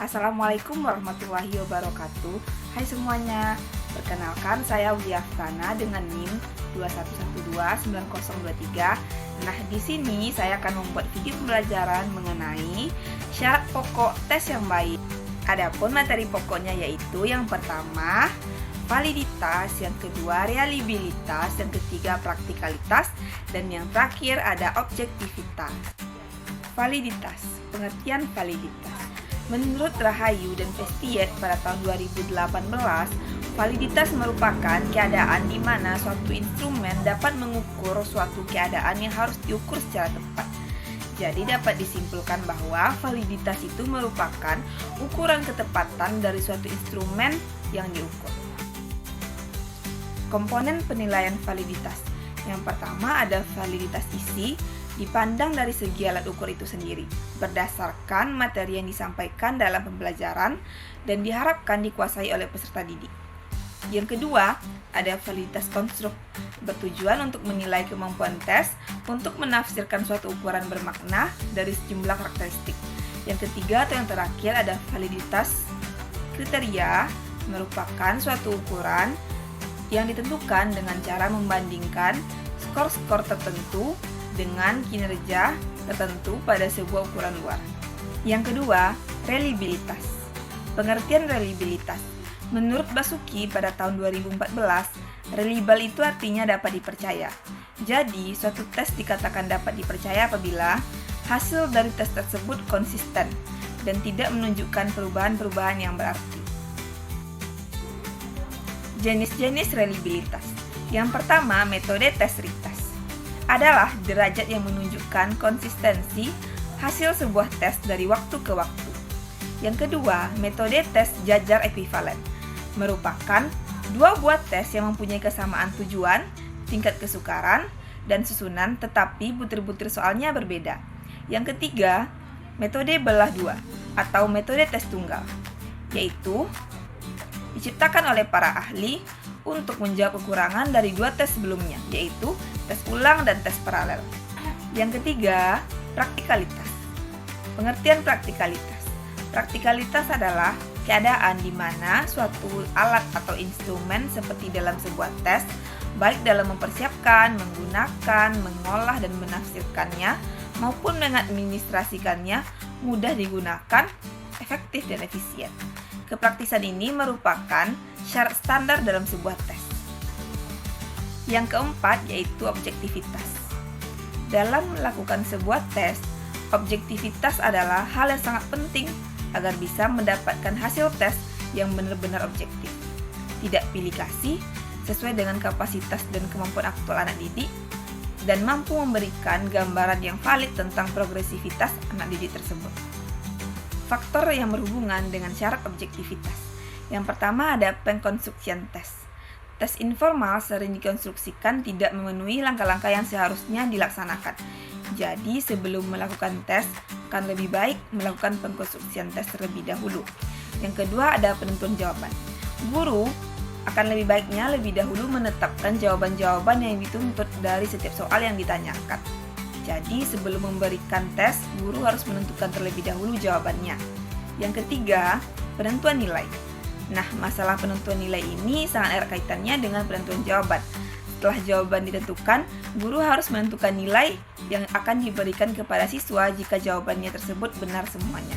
Assalamualaikum warahmatullahi wabarakatuh. Hai semuanya, perkenalkan saya Wiyaftana dengan NIM 21129023. Nah, di sini saya akan membuat video pembelajaran mengenai syarat pokok tes yang baik. Adapun materi pokoknya yaitu yang pertama validitas, yang kedua reliabilitas, yang ketiga praktikalitas, dan yang terakhir ada objektivitas. Validitas, pengertian validitas. Menurut Rahayu dan Festiet pada tahun 2018, validitas merupakan keadaan di mana suatu instrumen dapat mengukur suatu keadaan yang harus diukur secara tepat. Jadi dapat disimpulkan bahwa validitas itu merupakan ukuran ketepatan dari suatu instrumen yang diukur. Komponen penilaian validitas. Yang pertama ada validitas isi, dipandang dari segi alat ukur itu sendiri, berdasarkan materi yang disampaikan dalam pembelajaran dan diharapkan dikuasai oleh peserta didik. Yang kedua, ada validitas konstruk, bertujuan untuk menilai kemampuan tes untuk menafsirkan suatu ukuran bermakna dari sejumlah karakteristik. Yang ketiga atau yang terakhir ada validitas kriteria, merupakan suatu ukuran yang ditentukan dengan cara membandingkan skor-skor tertentu dengan kinerja tertentu pada sebuah ukuran luar. Yang kedua, reliabilitas. Pengertian reliabilitas. Menurut Basuki pada tahun 2014, reliable itu artinya dapat dipercaya. Jadi, suatu tes dikatakan dapat dipercaya apabila hasil dari tes tersebut konsisten dan tidak menunjukkan perubahan-perubahan yang berarti. Jenis-jenis reliabilitas. Yang pertama, metode tes retest adalah derajat yang menunjukkan konsistensi hasil sebuah tes dari waktu ke waktu. Yang kedua, metode tes jajar ekuivalen merupakan dua buah tes yang mempunyai kesamaan tujuan, tingkat kesukaran, dan susunan, tetapi butir-butir soalnya berbeda. Yang ketiga, metode belah dua atau metode tes tunggal, yaitu diciptakan oleh para ahli untuk menjawab kekurangan dari dua tes sebelumnya, yaitu tes ulang dan tes paralel. Yang ketiga, praktikalitas. Pengertian praktikalitas. Praktikalitas adalah keadaan di mana suatu alat atau instrumen seperti dalam sebuah tes, baik dalam mempersiapkan, menggunakan, mengolah dan menafsirkannya, maupun mengadministrasikannya, mudah digunakan, efektif dan efisien. Kepraktisan ini merupakan syarat standar dalam sebuah tes. Yang keempat yaitu objektivitas. Dalam melakukan sebuah tes, objektivitas adalah hal yang sangat penting agar bisa mendapatkan hasil tes yang benar-benar objektif. Tidak pilih kasih, sesuai dengan kapasitas dan kemampuan aktual anak didik, dan mampu memberikan gambaran yang valid tentang progresivitas anak didik tersebut. Faktor yang berhubungan dengan syarat objektivitas. Yang pertama ada pengkonstruksian tes. Tes informal sering dikonstruksikan tidak memenuhi langkah-langkah yang seharusnya dilaksanakan. Jadi sebelum melakukan tes, akan lebih baik melakukan pengkonstruksian tes terlebih dahulu. Yang kedua ada penentuan jawaban. Guru akan lebih baiknya lebih dahulu menetapkan jawaban-jawaban yang dituntut dari setiap soal yang ditanyakan. Jadi sebelum memberikan tes, guru harus menentukan terlebih dahulu jawabannya. Yang ketiga, penentuan nilai. Nah, masalah penentuan nilai ini sangat erat kaitannya dengan penentuan jawaban. Setelah jawaban ditentukan, guru harus menentukan nilai yang akan diberikan kepada siswa jika jawabannya tersebut benar semuanya.